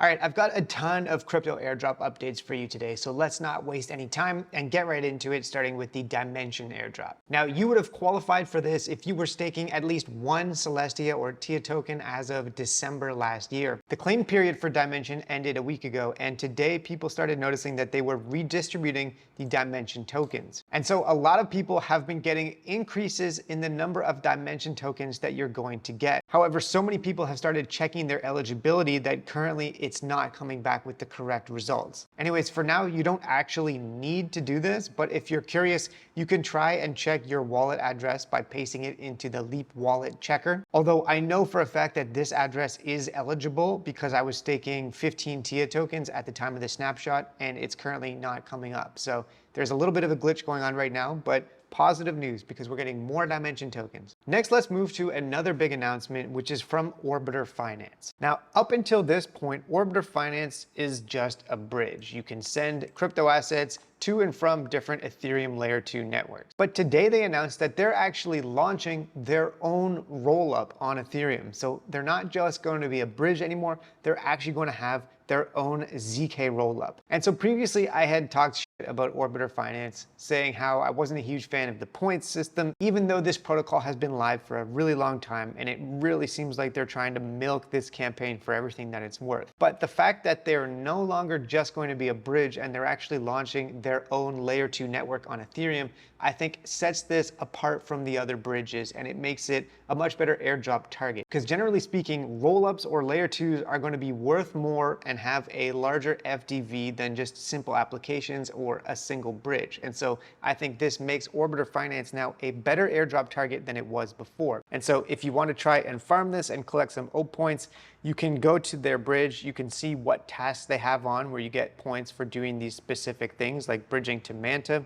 All right, I've got a ton of crypto airdrop updates for you today, so let's not waste any time and get right into it, starting with the Dimension airdrop. Now, you would have qualified for this if you were staking at least one Celestia or TIA token as of December last year. The claim period for Dimension ended a week ago, and today people started noticing that they were redistributing the Dimension tokens. And so a lot of people have been getting increases in the number of Dimension tokens that you're going to get. However, so many people have started checking their eligibility that currently it's not coming back with the correct results. Anyways, for now, you don't actually need to do this, but if you're curious, you can try and check your wallet address by pasting it into the Leap wallet checker. Although I know for a fact that this address is eligible because I was staking 15 TIA tokens at the time of the snapshot, and it's currently not coming up. So there's a little bit of a glitch going on right now, but positive news because we're getting more Dimension tokens. Next, let's move to another big announcement, which is from AIRDROP. Now, up until this point, AIRDROP is just a bridge. You can send crypto assets to and from different Ethereum layer 2 networks. But today they announced that they're actually launching their own rollup on Ethereum. So they're not just going to be a bridge anymore, they're actually going to have their own ZK rollup. And so previously I had talked shit about AIRDROP, saying how I wasn't a huge fan of the points system, even though this protocol has been live for a really long time, and it really seems like they're trying to milk this campaign for everything that it's worth. But the fact that they're no longer just going to be a bridge and they're actually launching their own layer 2 network on Ethereum, I think sets this apart from the other bridges, and it makes it a much better airdrop target. Because generally speaking, rollups or layer 2s are going to be worth more and have a larger FDV than just simple applications or a single bridge. And so I think this makes AIRDROP now a better airdrop target than it was before. And so if you want to try and farm this and collect some O points, you can go to their bridge. You can see what tasks they have on where you get points for doing these specific things like bridging to Manta.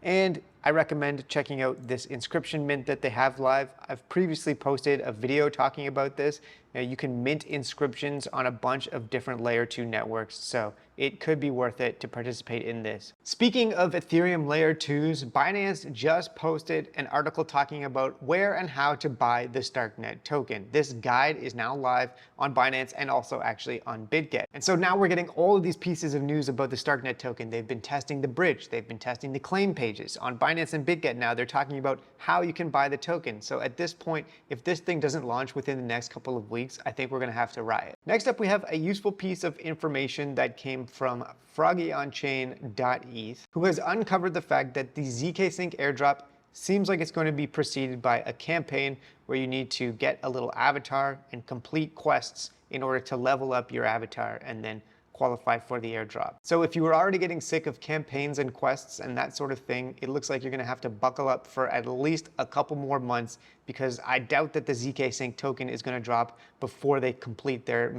And I recommend checking out this inscription mint that they have live. I've previously posted a video talking about this. Now, you can mint inscriptions on a bunch of different layer 2 networks, so it could be worth it to participate in this. Speaking of Ethereum layer 2s, Binance just posted an article talking about where and how to buy the Starknet token. This guide is now live on Binance and also actually on BitGet. And so now we're getting all of these pieces of news about the Starknet token. They've been testing the bridge, they've been testing the claim pages. On Binance and BitGet now, they're talking about how you can buy the token. So at this point, if this thing doesn't launch within the next couple of weeks, I think we're gonna have to riot. Next up, we have a useful piece of information that came from FroggyOnChain.eth, who has uncovered the fact that the ZK Sync airdrop seems like it's going to be preceded by a campaign where you need to get a little avatar and complete quests in order to level up your avatar and then qualify for the airdrop. So if you were already getting sick of campaigns and quests and that sort of thing, it looks like you're gonna have to buckle up for at least a couple more months, because I doubt that the ZK Sync token is gonna drop before they complete their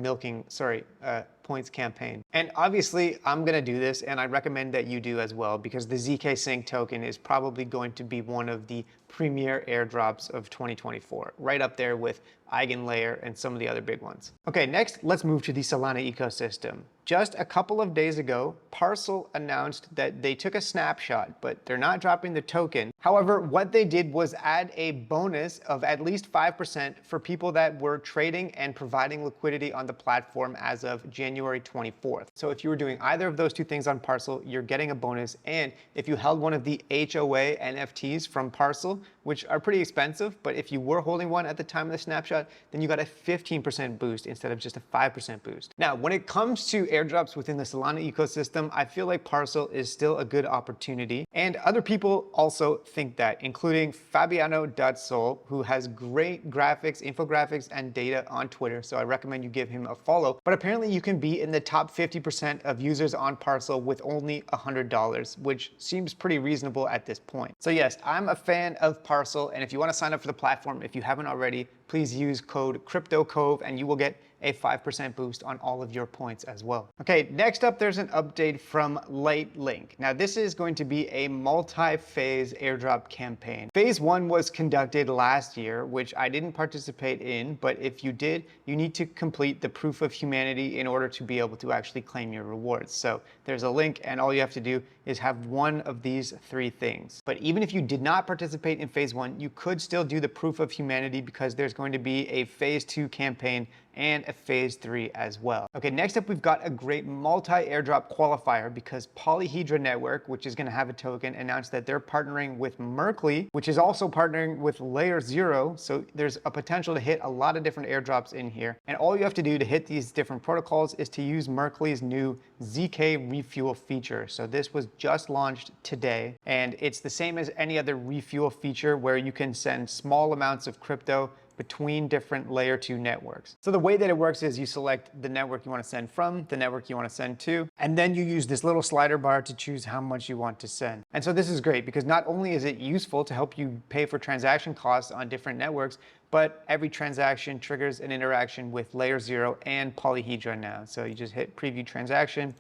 points campaign. And obviously I'm gonna do this, and I recommend that you do as well, because the ZK Sync token is probably going to be one of the premier airdrops of 2024, right up there with Eigenlayer and some of the other big ones. Okay, next, let's move to the Solana ecosystem. Just a couple of days ago, Parcel announced that they took a snapshot, but they're not dropping the token. However, what they did was add a bonus of at least 5% for people that were trading and providing liquidity on the platform as of January 24th. So if you were doing either of those two things on Parcel, you're getting a bonus. And if you held one of the HOA NFTs from Parcel, which are pretty expensive, but if you were holding one at the time of the snapshot, then you got a 15% boost instead of just a 5% boost. Now, when it comes to airdrops within the Solana ecosystem, I feel like Parcel is still a good opportunity. And other people also think that, including Fabiano.sol, who has great graphics, infographics, and data on Twitter. So I recommend you give him a follow. But apparently you can be in the top 50% of users on Parcel with only $100, which seems pretty reasonable at this point. So yes, I'm a fan of Parcel. And if you want to sign up for the platform, if you haven't already, please use code kryptocove and you will get a 5% boost on all of your points as well. Okay, next up, there's an update from Lightlink. Now, this is going to be a multi-phase airdrop campaign. Phase 1 was conducted last year, which I didn't participate in, but if you did, you need to complete the proof of humanity in order to be able to actually claim your rewards. So there's a link, and all you have to do is have one of these 3 things. But even if you did not participate in phase 1, you could still do the proof of humanity, because there's going to be a phase 2 campaign and a phase 3 as well. Okay, next up we've got a great multi-airdrop qualifier because Polyhedra Network, which is going to have a token, announced that they're partnering with Merkley, which is also partnering with Layer 0. So there's a potential to hit a lot of different airdrops in here. And all you have to do to hit these different protocols is to use Merkley's new ZK refuel feature. So this was just launched today, and it's the same as any other refuel feature where you can send small amounts of crypto between different layer 2 networks. So the way that it works is you select the network you want to send from, the network you want to send to, and then you use this little slider bar to choose how much you want to send. And so this is great because not only is it useful to help you pay for transaction costs on different networks, but every transaction triggers an interaction with Layer 0 and Polyhedra now. So you just hit preview transaction,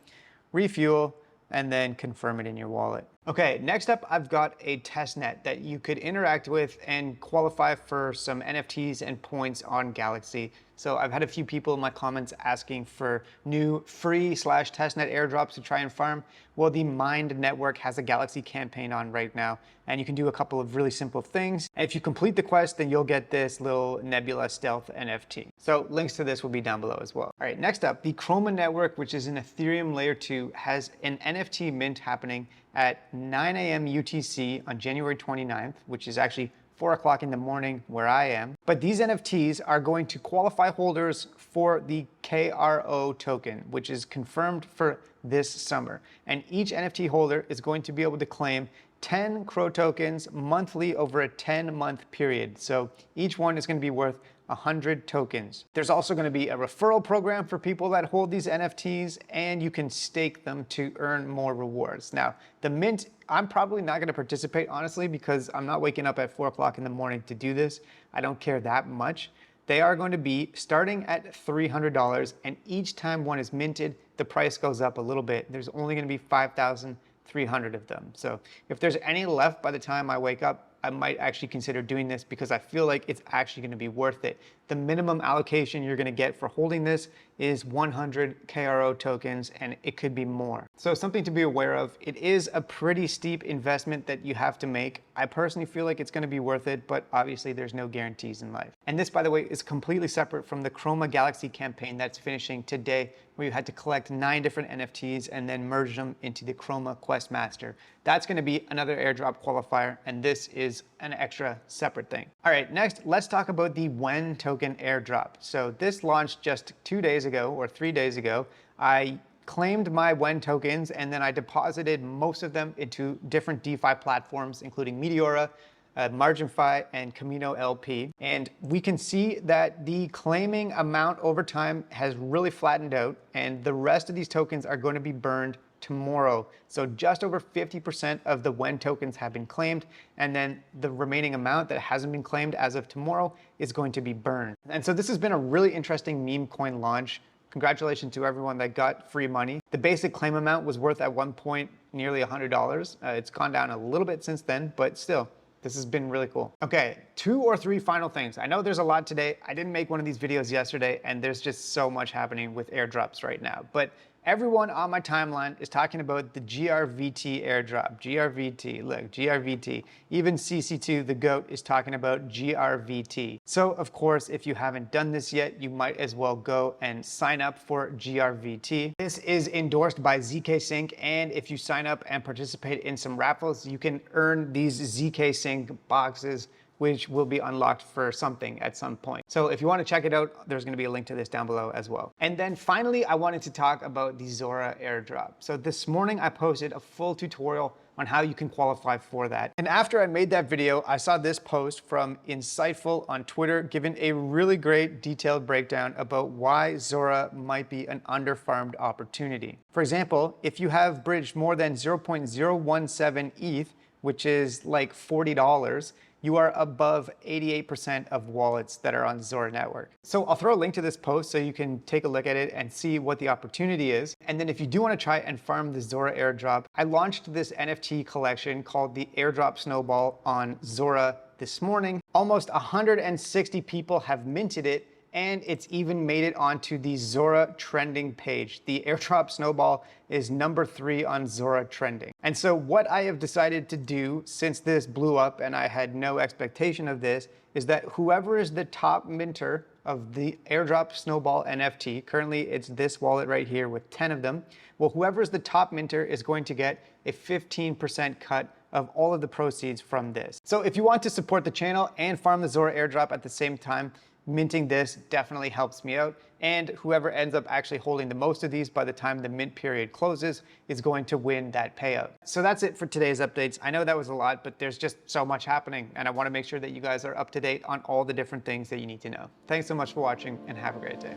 refuel, and then confirm it in your wallet. Okay, next up, I've got a testnet that you could interact with and qualify for some NFTs and points on Galaxy. So I've had a few people in my comments asking for new free/testnet airdrops to try and farm. Well, the Mind Network has a Galaxy campaign on right now, and you can do a couple of really simple things. And if you complete the quest, then you'll get this little Nebula Stealth NFT. So links to this will be down below as well. All right, next up, the Chroma Network, which is an Ethereum layer 2, has an NFT mint happening at 9 a.m. UTC on January 29th, which is actually 4 o'clock in the morning where I am. But these NFTs are going to qualify holders for the KRO token, which is confirmed for this summer. And each NFT holder is going to be able to claim 10 CRO tokens monthly over a 10-month period. So each one is going to be worth 100 tokens. There's also going to be a referral program for people that hold these NFTs, and you can stake them to earn more rewards. Now, the mint, I'm probably not going to participate, honestly, because I'm not waking up at 4 o'clock in the morning to do this. I don't care that much. They are going to be starting at $300, and each time one is minted, the price goes up a little bit. There's only going to be 5,300 of them. So if there's any left by the time I wake up, I might actually consider doing this because I feel like it's actually going to be worth it. The minimum allocation you're going to get for holding this is 100 KRO tokens, and it could be more. So something to be aware of, it is a pretty steep investment that you have to make. I personally feel like it's going to be worth it, but obviously there's no guarantees in life. And this, by the way, is completely separate from the Chroma Galaxy campaign that's finishing today, where you had to collect 9 different NFTs and then merge them into the Chroma Quest Master. That's going to be another airdrop qualifier, and this is an extra separate thing. All right, next, let's talk about the When token airdrop. So this launched just 2 days ago or 3 days ago. I claimed my When tokens, and then I deposited most of them into different DeFi platforms, including Meteora, MarginFi, and Camino LP. And we can see that the claiming amount over time has really flattened out, and the rest of these tokens are going to be burned tomorrow. So just over 50% of the When tokens have been claimed, and then the remaining amount that hasn't been claimed as of tomorrow is going to be burned. And so this has been a really interesting meme coin launch. Congratulations to everyone that got free money. The basic claim amount was worth at one point nearly $100. It's gone down a little bit since then, but still, this has been really cool. Okay, 2 or 3 final things. I know there's a lot today. I didn't make one of these videos yesterday, and there's just so much happening with airdrops right now. But everyone on my timeline is talking about the GRVT airdrop. GRVT, look, GRVT. Even CC2, the GOAT, is talking about GRVT. So, of course, if you haven't done this yet, you might as well go and sign up for GRVT. This is endorsed by ZK Sync, and if you sign up and participate in some raffles, you can earn these ZK Sync boxes, which will be unlocked for something at some point. So if you want to check it out, there's going to be a link to this down below as well. And then finally, I wanted to talk about the Zora airdrop. So this morning I posted a full tutorial on how you can qualify for that. And after I made that video, I saw this post from Insightful on Twitter giving a really great detailed breakdown about why Zora might be an underfarmed opportunity. For example, if you have bridged more than 0.017 ETH, which is like $40, you are above 88% of wallets that are on Zora network. So I'll throw a link to this post so you can take a look at it and see what the opportunity is. And then if you do want to try and farm the Zora airdrop, I launched this NFT collection called the AIRDROP Snowball on Zora this morning. Almost 160 people have minted it, and it's even made it onto the Zora trending page. The airdrop snowball is number 3 on Zora trending. And so what I have decided to do since this blew up and I had no expectation of this is that whoever is the top minter of the airdrop snowball NFT, currently it's this wallet right here with 10 of them, well, whoever is the top minter is going to get a 15% cut of all of the proceeds from this. So if you want to support the channel and farm the Zora airdrop at the same time, minting this definitely helps me out. And whoever ends up actually holding the most of these by the time the mint period closes is going to win that payout. So that's it for today's updates. I know that was a lot, but there's just so much happening, and I want to make sure that you guys are up to date on all the different things that you need to know. Thanks so much for watching, and have a great day.